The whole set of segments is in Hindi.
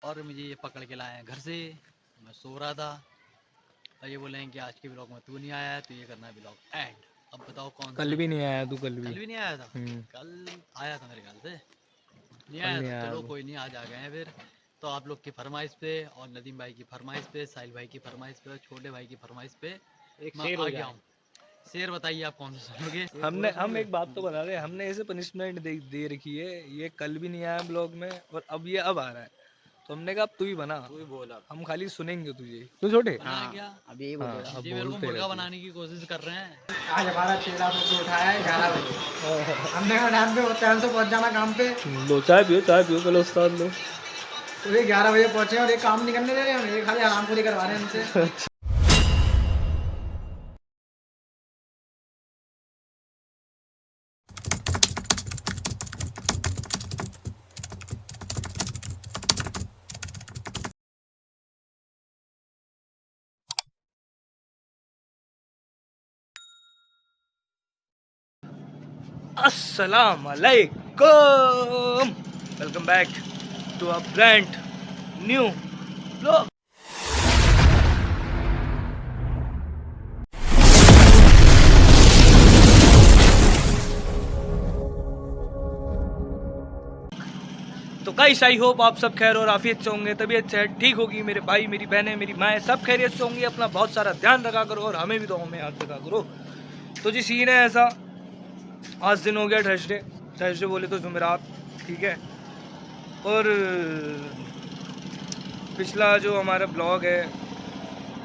और मुझे ये पकड़ के लाए हैं घर से। मैं सो रहा था और ये बोले हैं कि आज के ब्लॉग में तू नहीं आया है तो ये करना है ब्लॉग एंड। अब बताओ कौन कल सा। भी नहीं आया तू, कल भी नहीं आया था। कल आया था मेरे ख्याल से। नहीं कल आया नहीं था, आया चलो तू। कोई नहीं, आज आ गए हैं फिर। तो आप लोग की फरमाइश पे और नदीम भाई की फरमाइश पे, साहिल भाई की फरमाइश पे और छोटे भाई की फरमाइश पे एक मैं शेर आ हो गया जाए। हूँ। शेर बताइए आप कौन सा सुनोगे। हम एक बात तो बता रहे, हमने ऐसे पनिशमेंट दे रखी है, ये कल भी नहीं आया ब्लॉग में और अब ये अब आ रहा है, तो हमने कहा अब तू ही बना, तू ही बोला। हम खाली सुनेंगे तुझे। तू छोटे। बनाया क्या। अब यही हाँ बोलेगा। अब ये मेरे को बोलते मुर्गा रहते बनाने की कोशिश कर रहे हैं। आज हमारा चेला को उठाया है 11 बजे। हमने कहा टाइम पे टाइम से पहुंच जाना काम पे। लो चाय पियो पहले उस्ताद लो। तो ये 11 बजे पहुंचे और ये काम नहीं करने दे रहे हैं, ये खाली आराम पूरी करवा रहे हैं हमसे। अस्सलाम वालेकुम, welcome back to a brand new blog. तो गाइस आई होप आप सब खैर और आफियत से होंगे, तबीयत सेहत ठीक होगी, मेरे भाई मेरी बहनें मेरी माएँ सब खैरियत से होंगी। अपना बहुत सारा ध्यान रखा करो और हमें भी दुआओं में याद रखा करो। तो जी सीन है ऐसा, आज दिन हो गया थर्सडे बोले तो जुमेरात, ठीक है। और पिछला जो हमारा ब्लॉग है,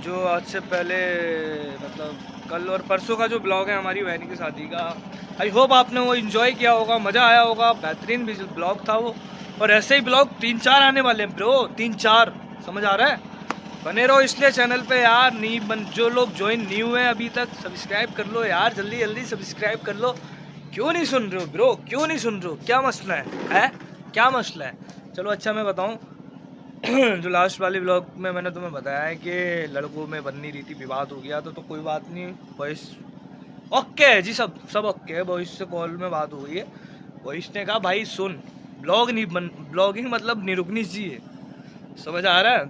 जो आज से पहले मतलब कल और परसों का जो ब्लॉग है हमारी बहन की शादी का, आई होप आपने वो एंजॉय किया होगा, मज़ा आया होगा, बेहतरीन भी ब्लॉग था वो। और ऐसे ही ब्लॉग 3-4 आने वाले हैं ब्रो, 3-4, समझ आ रहा है। बने रहो इसलिए चैनल पे यार, जो लोग ज्वाइन न्यू हैं अभी तक, सब्सक्राइब कर लो यार, जल्दी जल्दी सब्सक्राइब कर लो। क्यों नहीं सुन रहे हो ब्रो, क्यों नहीं सुन रहे हो, क्या मसला है क्या मसला है। चलो अच्छा मैं बताऊँ जो लास्ट वाले ब्लॉग में मैंने तुम्हें बताया है कि लड़कों में बन नहीं रही थी, विवाद हो गया तो कोई बात नहीं, वॉइस ओके है जी, सब ओके है। वॉइस से कॉल में बात हो गई है, वॉइस ने कहा भाई सुन, ब्लॉगिंग मतलब नहीं रुकनी चाहिए, समझ आ रहा है।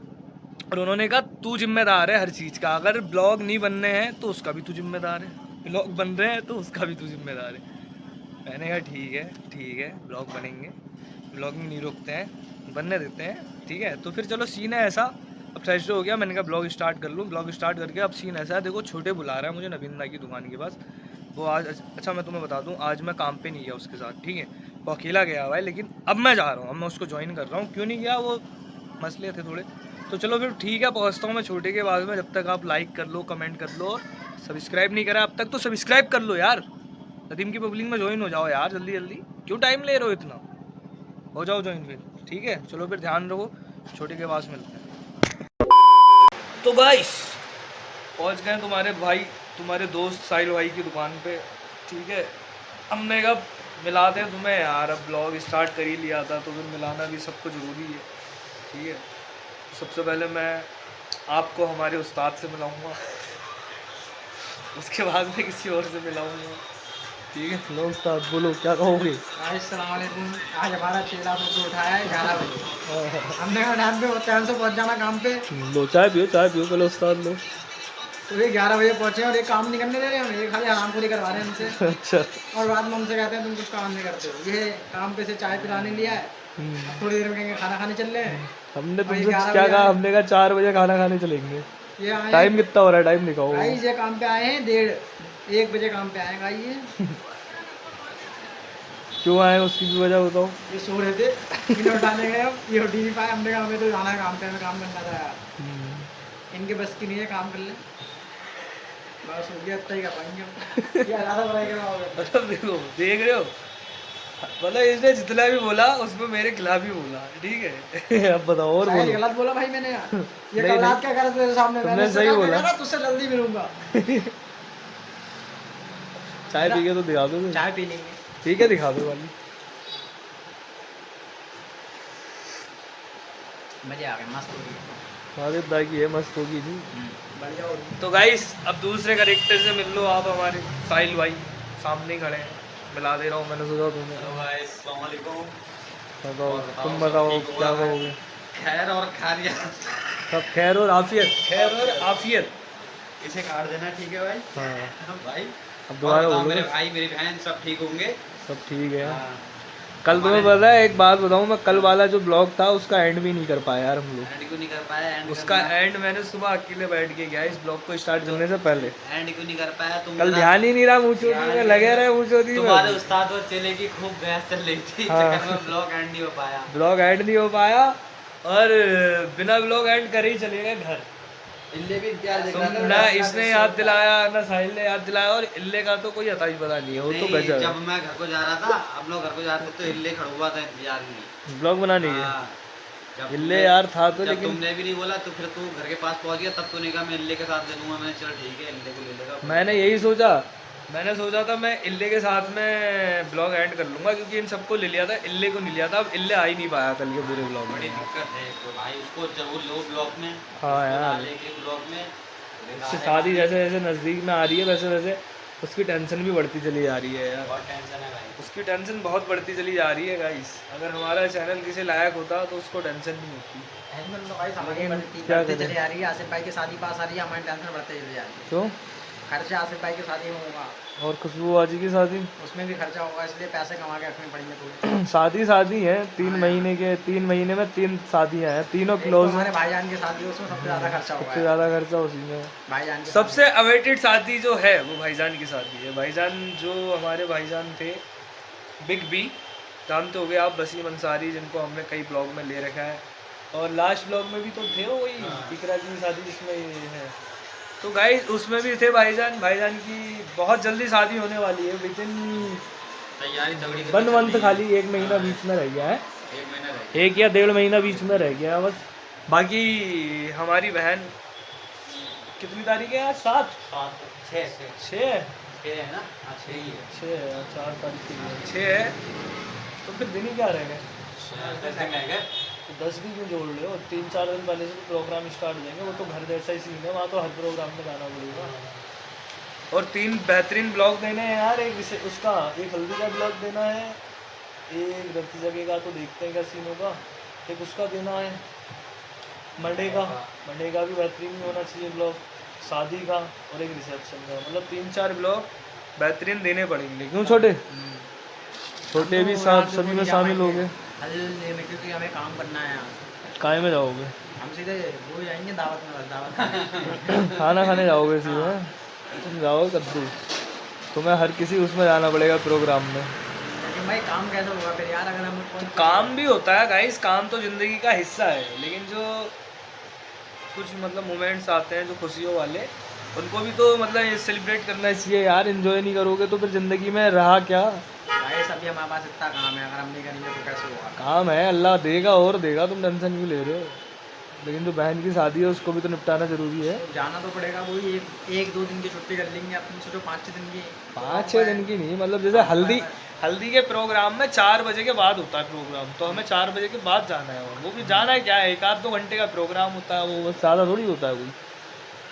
और उन्होंने कहा तू जिम्मेदार है हर चीज़ का, अगर ब्लॉग नहीं बनने हैं तो उसका भी तू जिम्मेदार है, ब्लॉग बन रहे हैं तो उसका भी तू जिम्मेदार है। मैंने कहा ठीक है ब्लॉग बनेंगे, ब्लॉगिंग नहीं रोकते हैं, बनने देते हैं, ठीक है। तो फिर चलो सीन है ऐसा, अब थर्सडे हो गया, मैंने कहा ब्लॉग स्टार्ट कर लूँ। ब्लॉग स्टार्ट करके अब सीन ऐसा है, देखो छोटे बुला रहा है मुझे नवीन दा की दुकान के पास, वो आज, अच्छा मैं तुम्हें बता दूँ, आज मैं काम पे नहीं गया उसके साथ, ठीक है, वो अकेला गया हुआ है, लेकिन अब मैं जा रहा हूँ, अब मैं उसको ज्वाइन कर रहा हूँ। क्यों नहीं गया, वो मसले थे थोड़े, तो चलो फिर ठीक है, पहुँचता हूँ मैं छोटे के बाद में। जब तक आप लाइक कर लो, कमेंट कर लो, सब्सक्राइब नहीं करा अब तक तो सब्सक्राइब कर लो यार, नदीम की पब्लिक में ज्वाइन हो जाओ यार, जल्दी जल्दी, क्यों टाइम ले रहे हो इतना, हो जाओ ज्वाइन फिर, ठीक है। चलो फिर ध्यान रखो, छोटे के पास मिलते हैं। तो गाइस पहुंच गए तुम्हारे भाई, तुम्हारे दोस्त साहिल भाई की दुकान पे, ठीक है। हमने कहा मिला दें तुम्हें यार, अब ब्लॉग स्टार्ट कर ही लिया था तो फिर मिलाना भी सबको ज़रूरी है, ठीक है। सबसे पहले मैं आपको हमारे उस्ताद से मिलाऊंगा, उसके बाद में किसी और से मिलाऊंगा, ठीक है। लो उस्ताद बोलो क्या कहोगे। अस्सलाम वालेकुम। आज हमारा चेला को उठाया है 11 बजे। हमने कहा टाइम पे टाइम से पहुंच जाना काम पे। लो चाय पियो पहले उस्ताद लो। तो ये 11 बजे पहुंचे और ये काम नहीं करने दे रहे हैं, ये खाली आराम पूरी करवा रहे हैं हमसे। अच्छा। और बाद में हमसे कहते हैं तुम कुछ काम नहीं करते हो। ये काम पे से चाय पिलाने लिया है, अब थोड़ी देर में कहेंगे खाना खाने चल रहे हैं। हमने और ये तुमसे 11 क्या बजे कहा, आए। हमने कहा 4 बजे खाना खाने चलेंगे। ये आए टाइम कितना हो रहा है, टाइम दिखाओ। भाई ये काम पे आए हैं 1:30 बजे काम पे आए भाई। ये क्यों आए उसकी भी वजह बताओ। ये सो रहे थे, इन्हें उठाने गए, अब ये उठ ही नहीं पाए। हमने कहा हमें तो जाना है काम पे, हमें काम करना था यार, इनके बस की नहीं है, काम कर ले बस, हो गया इतना ही कर पाएंगे हम। ये ज़्यादा बड़ा क्या होगा। मतलब देखो, देख रहे हो, मतलब इसने जितना भी बोला उसमें मेरे खिलाफ ही बोला, ठीक है। अब बताओ और शायद बोलो। गलत बोला भाई मैंने यार, ये नहीं, कल रात नहीं। क्या कर तेरे सामने, तुमने मैंने सही बोला। तुझसे जल्दी मिलूंगा। चाय पी के तो दिखा दो, चाय पी लेंगे, ठीक है दिखा दो वाली। मजे आ गए, मस्त हो गई, खालिद भाई की है, मस्त होगी जी। बढ़िया हो गई। तो गाइस अब दूसरे करेक्टर से मिल लो आप, हमारे साहिल भाई सामने ही खड़े हैं, मिला दे रहा हूँ, मैंने सोचा तुम्हें। हेलो गाइस, अस्सलाम वालेकुम। बताओ और तुम सब बताओ ठीक क्या हुआ है? कहोगे। खैर और खारिया। सब खैर और आफियत, खैर और आफियत। इसे काट देना, ठीक है भाई। हाँ भाई अब दोबारा बताओ, बोलो। मेरे भाई मेरी बहन सब ठीक होंगे? सब ठीक है। हाँ। कल तुम्हें हमारे- पता है, एक बात बताऊं, मैं कल वाला जो ब्लॉग था उसका एंड भी नहीं कर पाया यार हम लोग। एंड क्यों नहीं कर पाया? एंड उसका एंड मैंने सुबह अकेले बैठ के किया इस ब्लॉग को स्टार्ट करने से पहले। एंड क्यों नहीं कर पाया? तुम कल मेरा- ध्यान ही नहीं रहा, मुँह में लगे रहे, मुँह तुम्हारे में। उस्ताद और चेले की खूब बहस चल रही थी, हाँ। चक्कर में ब्लॉग एंड नहीं हो पाया। ब्लॉग एंड नहीं हो पाया और बिना ब्लॉग एंड करे ही चले गए घर। इल्ले भी इंतजार देख रहा था। ना इसने याद दिलाया ना साहिल ने याद दिलाया, और इल्ले का तो कोई अता ही पता नहीं है, वो तो नहीं, गजब जब मैं घर को जा रहा था, हम लोग घर को जा रहे थे तो इल्ले खड़ा हुआ था इंतजार में। है ब्लॉग बनाने के। हाँ। जब इल्ले तुमने- यार था तो, जब लेकिन तुमने भी नहीं बोला तो फिर तू घर के पास पहुंच गया, तब तूने कहा मैं इल्ले के साथ ले लूंगा। मैंने चल ठीक है, इल्ले को ले लेगा। मैंने यही सोचा, मैंने सोचा था मैं इल्ले के साथ में ब्लॉग एंड कर लूंगा, क्योंकि इन सबको ले लिया था, इल्ले को नहीं लिया था। अब इल्ले आ ही नहीं पाया कल के पूरे ब्लॉग बड़ी में। दिक्कत है तो भाई, उसको जरूर लो ब्लॉग में। हाँ उसको यार। डालेंगे ब्लॉग में। उसकी शादी जैसे जैसे नज़दीक में आ रही है, वैसे वैसे उसकी टेंशन भी बढ़ती चली जा रही है यार। बहुत टेंशन है भाई। उसकी टेंशन बहुत बढ़ती चली जा रही है गाइस। अगर हमारा चैनल किसी लायक होता तो उसको टेंशन नहीं होती। टेंशन तो भाई हमारी लेकिन बढ़ती क्या बढ़ती करें? चली आ रही है। आसिफ भाई की शादी पास आ रही है, हमारी टेंशन बढ़ते चली जा रही है। क्यों? खर्चा आसिफ भाई की शादी में होगा, और खुशबू बाजी की शादी? उसमें भी खर्चा होगा, इसलिए पैसे कमा के रखने पड़ेंगे थोड़े। शादी है 3 महीने में 3 शादियाँ हैं, तीनों एक तो क्लोज हमारे हैं। भाईजान की शादी है, उसमें सबसे ज्यादा खर्चा सबसे होगा। ज़्यादा खर्चा उसी में है। भाईजान की सबसे अवेटेड शादी जो है वो भाईजान की शादी है। भाईजान जो हमारे भाईजान थे, बिग बी, जानते होगे आप, वसीम अंसारी, जिनको हमने कई ब्लॉग में ले रखा है, और लास्ट ब्लॉग में भी तो थे वो, वही इकरा की शादी जिसमें ये है। तो गाइस उसमें भी थे भाईजान। भाईजान की बहुत जल्दी शादी होने वाली है, विद इन तैयारी तगड़ी 1 मंथ, खाली 1 महीना बीच में रह गया है, 1 महीना रह गया। 1 या 1.5 महीना बीच में रह गया है बस। बाकी हमारी बहन कितनी तारीख है आज? 7 6 6 है ना? हाँ 6 ही है। 6 4 तारीख की 6 है, तो फिर दिन ही क्या रह गए? 10 दिन रह गए। तो 10 दिन क्यों जोड़ रहे हो? 3-4 दिन पहले से तो प्रोग्राम स्टार्ट हो जाएंगे। वो तो घर जैसा ही सीन है, वहाँ तो हर प्रोग्राम में जाना पड़ेगा। और 3 बेहतरीन ब्लॉग देने हैं यार। एक उसका एक हल्दी का ब्लॉग देना है, एक रत्ती जगह का तो देखते हैं क्या सीन होगा, एक उसका देना है मंडे का भी बेहतरीन होना चाहिए ब्लॉग, शादी का, और एक रिसेप्शन का। मतलब 3-4 ब्लॉग बेहतरीन देने पड़ेंगे। क्यों छोटे? छोटे भी सब सभी में शामिल हो गए। क्योंकि हमें काम करना है यहाँ। काय में जाओगे? हम सीधे वो जाएंगे दावत में, बस दावत में। खाना खाने जाओगे सीधे? तुम जाओ कद्दू, तुम्हें हर किसी उसमें जाना पड़ेगा प्रोग्राम में। लेकिन भाई काम कैसे होगा फिर यार, अगर हम तो काम भी होता है गाइस, काम तो ज़िंदगी का हिस्सा है, लेकिन जो कुछ मतलब मोमेंट्स आते हैं जो खुशियों वाले, उनको भी तो मतलब सेलिब्रेट करना चाहिए यार। एंजॉय नहीं करोगे तो फिर ज़िंदगी में रहा क्या? भाई सभी हमारे पास इतना काम है, अगर हम नहीं करेंगे तो कैसे होगा? काम है, अल्लाह देगा और देगा, तुम टेंशन क्यों ले रहे हो? लेकिन जो बहन की शादी है उसको भी तो निपटाना जरूरी है। तो जाना तो पड़ेगा, वही एक दो दिन की छुट्टी कर लेंगे अपन, सोचो 5-6 दिन की। 5-6 दिन की नहीं, मतलब जैसे हल्दी के प्रोग्राम में 4 बजे के बाद होता है प्रोग्राम, तो हमें 4 बजे के बाद जाना है। और वो भी जाना है क्या है, 1-2 घंटे का प्रोग्राम होता है, वो ज़्यादा थोड़ी होता है कोई।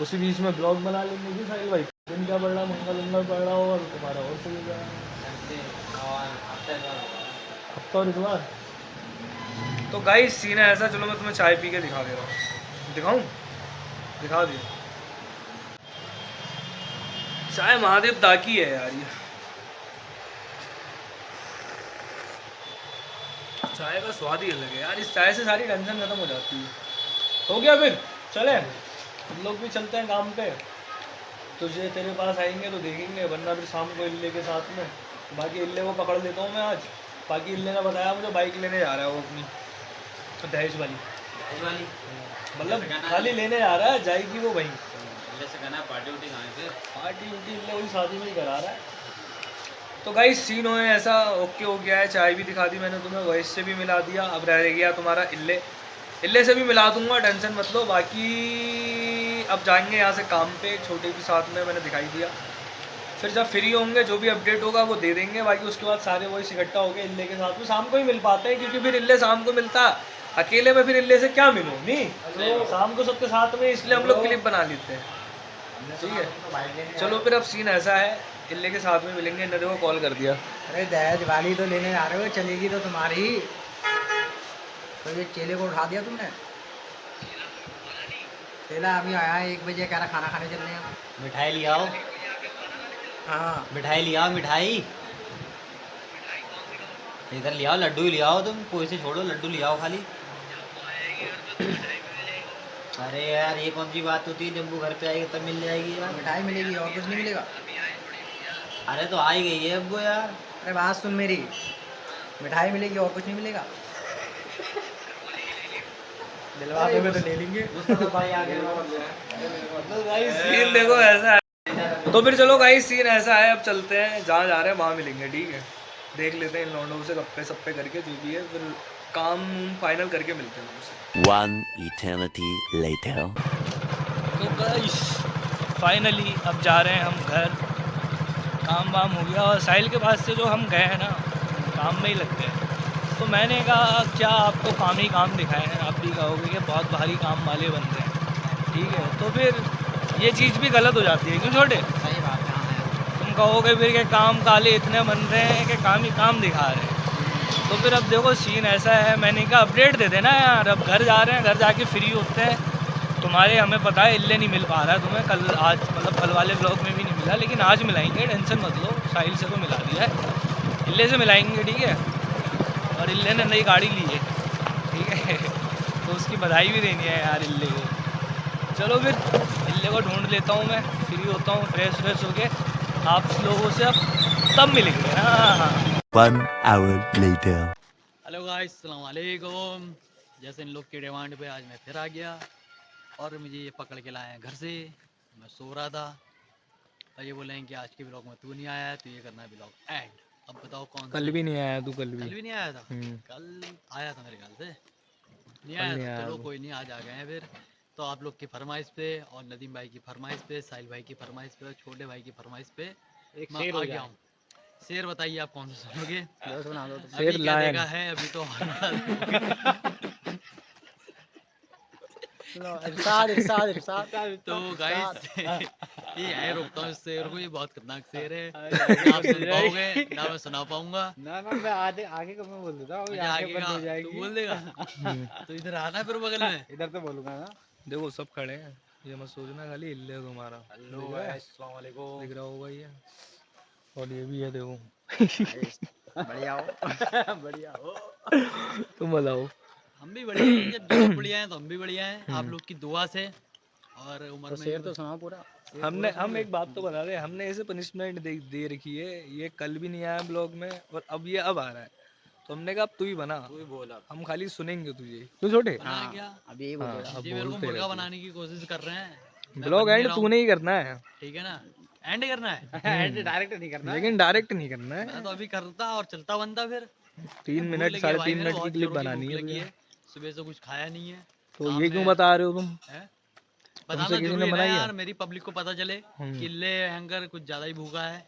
उसी बीच में ब्लॉग बना लेंगे कि साहिल भाई दिन क्या पड़ रहा, मंगल पड़ रहा हो, और तुम्हारा और सही जाएगा हफ्ता और इतवार। तो गाइस सीन है ऐसा, चलो मैं तुम्हें चाय पी के दिखा दे रहा हूँ। दिखाऊं? दिखा दिया। चाय महादेव दाकी है यार ये। चाय का स्वाद ही अलग है यार, इस चाय से सारी टेंशन खत्म हो जाती है। हो गया फिर चले, हम लोग भी चलते हैं काम पे। तुझे तेरे पास आएंगे तो देखेंगे, वरना फिर शाम को इल्ले के साथ में। बाकी इल्ले को पकड़ लेता हूँ मैं आज। बाकी इल्ले ने बताया मुझे बाइक लेने जा रहा है वो अपनी दहेज वाली, मतलब खाली लेने जा रहा है, जाएगी वो वहीं। पार्टी उटी इल्ले वही शादी में ही करा रहा है। तो गाइस सीन हो ऐसा ओके हो गया है। चाय भी दिखा दी मैंने तुम्हें, वॉइस से भी मिला दिया, अब रह गया तुम्हारा इल्ले से भी मिला दूंगा, टेंशन मत लो। बाकी अब जाएंगे यहाँ से काम पे, छोटे के साथ में मैंने दिखाई दिया। फिर जब फ्री होंगे जो भी अपडेट होगा वो दे देंगे। बाकी उसके बाद सारे वॉइस इकट्ठा हो गए इल्ले के साथ में, शाम को ही मिल पाते हैं, क्योंकि फिर इल्ले शाम को मिलता, अकेले में फिर इल्ले से क्या मिलूँ नहीं, तो शाम को सबके साथ में, इसलिए हम लोग क्लिप बना लेते हैं। ठीक है चलो फिर अब सीन ऐसा है, इल्ले के साथ में मिलेंगे। इन्होंने को कॉल कर दिया, अरे दहेज वाली तो लेने जा रहे हो, चलेगी तो तुम्हारी। तो ये चेले को उठा दिया तुमने? चेला अभी आया है 1 बजे, कह रहा खाना खाने चल रहे हैं। मिठाई ले आओ, हाँ मिठाई ले आओ, मिठाई इधर ले आओ, लड्डू ही ले आओ, तुम कोई से छोड़ो, लड्डू ले आओ खाली। अरे यार ये कौन सी बात होती है, जब वो घर पे आएगी तब मिल जाएगी यार। मिठाई मिलेगी और कुछ नहीं मिलेगा। अरे तो आ ही गई है अब वो यार। अरे बात सुन मेरी, मिठाई मिलेगी और कुछ नहीं मिलेगा। दिलवाते में तो ले लेंगे। सीन देखो ऐसा है। तो फिर चलो गाइस, सीन ऐसा है, अब चलते हैं जहाँ जा रहे हैं वहाँ मिलेंगे, ठीक है। देख लेते हैं इन लौंडों से गप्पे सप्पे करके जो भी है, फिर काम फाइनल करके मिलते हैं उनसे। One eternity later. तो गाइस फाइनली अब जा रहे हैं हम घर। काम वाम हो गया और साहिल के पास से जो हम गए हैं ना, काम में ही लग गए। तो मैंने कहा क्या आपको काम ही काम दिखाए हैं, आप भी कहोगे कि बहुत भारी काम वाले बंदे हैं, ठीक है। तो फिर ये चीज़ भी गलत हो जाती है, क्यों छोटे? सही बात है। तुम कहोगे फिर कि काम काले इतने बन रहे हैं कि काम ही काम दिखा रहे हैं। तो फिर अब देखो सीन ऐसा है, मैंने कहा अपडेट दे देना यार, अब घर जा रहे हैं, घर जाके फ्री होते हैं। तुम्हारे हमें पता है इल्ले नहीं मिल पा रहा है तुम्हें, कल आज मतलब कल वाले ब्लॉग में भी नहीं मिला, लेकिन आज मिलाएंगे, टेंशन मत लो। साहिल से तो मिला दिया है, इल्ले से मिलाएंगे, ठीक है। और इल्ले ने नई गाड़ी ली है, ठीक है, तो उसकी बधाई भी देनी है यार इल्ले को। चलो फिर इल्ले को ढूंढ लेता हूँ मैं, फ्री होता हूँ, फ्रेश फ्रेश होके आप लोगों से अब तब मिलेंगे। हाँ 1 hour later. हेलो गाइस, अस्सलाम वालेकुम। जैसे इन लोग की डिमांड पे आज मैं फिर आ गया और मुझे ये पकड़ के लाए हैं घर से। मैं सो रहा था और ये बोले हैं कि आज के ब्लॉग में तू नहीं आया है, तो ये करना है ब्लॉग एंड। अब बताओ कौन कल भी नहीं आया तू, कल कल भी भी नहीं आया था? कल आया था मेरे ख्याल से, नहीं आया था। चलो कोई नहीं, आज आ गए हैं फिर। तो आप लोग की फरमाइश पे और नदीम भाई की फरमाइश पे, साहिल भाई की फरमाइश पे और छोटे भाई की फरमाइश पे मैं आ गया हूँ। शेर बताइए आप कौन सा सुनोगे? सुना दो। अभी क्या देखा है, अभी तो तो गाइस ये है, रोकता हूँ इस शेर को, ये बहुत खतरनाक शेर है। आप सुन पाओगे ना, मैं सुना पाऊंगा ना मैं आगे का मैं बोल देता हूँ, आगे का तू बोल देगा। तो इधर आना फिर बगल में, इधर तो बोलूंगा ना। देखो सब खड़े हैं, ये मत सोचना खाली इल्ले तुम्हारा। हेलो गाइस, अस्सलाम वालेकुम। दिख रहा होगा ये, और ये भी है देखो। बढ़िया हो बढ़िया हो। तुम बताओ। हम भी बढ़िया हैं, जब जो बढ़िया हैं तो हम भी बढ़िया हैं आप लोग की दुआ से। और उम्र में शेर तो सुना पूरा। हम एक बात तो बता रहे, हमने इसे पनिशमेंट दे रखी है, ये कल भी नहीं आया ब्लॉग में और अब ये अब आ रहा है, तो हमने कहा अब तू ही बना, तू ही बोला। हम खाली सुनेंगे तुझे। तू छोटे बनाया क्या? अभी यही हाँ, अब जी मेरे को बोलते मुर्गा रहते। बनाने की कोशिश कर रहे हैं। मैं ब्लॉग बन नहीं एंड रहा हूँ, तूने ही करना है, ठीक है ना? एंड करना है। डायरेक्ट नहीं करना। लेकिन डायरेक्ट नहीं करना है। मैं तो अभी करता और चलता बनता फिर। 3 भूख मिनट लगी है 3.5 भाई, मेरे मिनट की बहुत क्लिप जोरों की बनानी भूख है लगी तुझे। सुबह से कुछ खाया नहीं है। तो काम ये क्यों में बता रहे हो तुम? है? बताना किसी ने जरूरी है ना बनाई है? यार, मेरी पब्लिक को पता चले कि ले हैंगर कुछ ज्यादा ही भूखा है।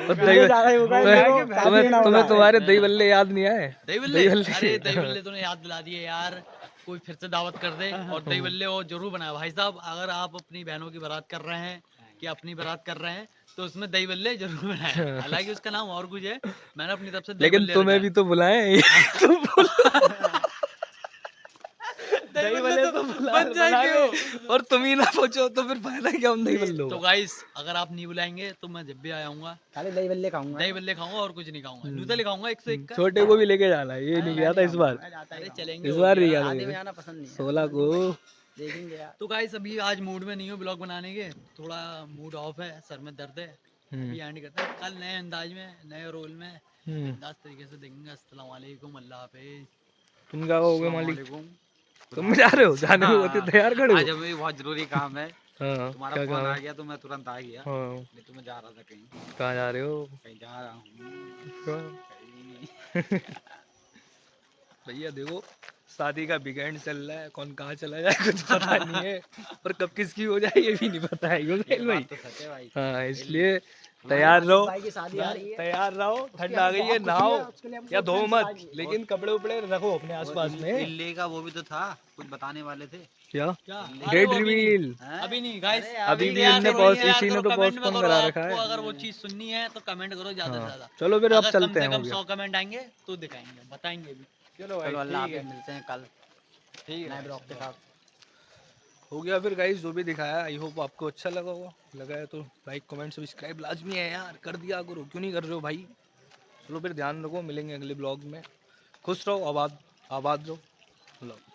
और तुम्हें तुम्हारे दही बल्ले याद नहीं आए? दही बल्ले, अरे दही बल्ले तूने याद दिला दिए यार, कोई फिर से दावत कर दे और दही बल्ले वो जरूर बनाए भाई साहब। अगर आप अपनी बहनों की बारात कर रहे हैं कि अपनी बारात कर रहे हैं तो उसमें दही बल्ले जरूर बनाए। हालांकि उसका नाम और कुछ है, मैंने अपनी तरफ से दही लेकिन बल्ले तुम्हें रखा भी तो बुलाएं। दही बल्ले तो बन जाएंगे और तुम ही ना पहुंचो तो फिर फायदा क्या हम दही बल्लो। तो गाइस अगर आप नहीं बुलाएंगे तो मैं जब भी आऊंगा खाली दही बल्ले खाऊंगा। दही बल्ले खाऊंगा और कुछ नहीं खाऊंगा। नूडल खाऊंगा 101 का। छोटे को भी लेके जाना है, ये नहीं गया था इस बार, अरे चलेंगे, इस हो बार नहीं गया। गया आधे में था जाना पसंद नहीं है। 16 को। देखेंगे यार। तो गाइस अभी आज मूड में नहीं हो ब्लॉग बनाने के, थोड़ा मूड ऑफ है, सर में दर्द है। अभी एंड करते हैं, कल नए अंदाज में नए रोल में अंदाज तरीके से देखेंगे। अस्सलाम वालेकुम, अल्लाह हाफिज। तुम क्या कहोगे मालिक? तुम जा रहे हो? जाने में होती तैयार खड़े हो? आज हमें बहुत जरूरी काम है। हाँ, तुम्हारा क्या फोन काम आ है? गया तो मैं तुरंत आ गया। हाँ, नहीं तो मैं जा रहा था कहीं, कहाँ जा रहे हो? कहीं जा रहा हूँ हाँ। कहीं। भैया देखो शादी का वीकेंड चल रहा है, कौन कहाँ चला जाए कुछ पता नहीं है, और कब किसकी हो जाए ये भी नहीं पता है, क्यों साहिल भाई? तो सच है भाई। हाँ, इसलिए तैयार रहो, भाई की शादी आ रही है। तैयार रहो, ठंड आ गई है, नहाओ या धो मत, लेकिन कपड़े उपड़े रखो अपने आसपास में। दिल्ली का वो भी तो था, कुछ बताने वाले थे। क्या क्या? Date reveal? अभी नहीं गाइस, अभी भी यार हमने करो, post- यार इसी ने करो, तो कमेंट में postpone करो। करा रखा आपको है। अगर वो चीज सुननी है तो कमेंट करो ज्यादा से ज्यादा। चलो फिर अब अगर कम चलते से हैं, कम हो गया। 100 कमेंट आएंगे तो दिखाएंगे, बताएंगे भी। चलो भाई चलो अल्लाह ठीक है, हाफिज़, मिलते हैं कल ठीक है नए भाई। ब्लॉग के साथ। हो गया फिर गाइस, जो भी दिखाया आई होप आपको अच्छा लगा होगा। लगा है तो लाइक कमेंट सब्सक्राइब लाजमी है यार, कर दिया करो, क्यों नहीं कर रहे हो भाई। चलो फिर ध्यान रखो, मिलेंगे अगले ब्लॉग में। खुश रहो, आबाद आबाद रहो। ब्लॉग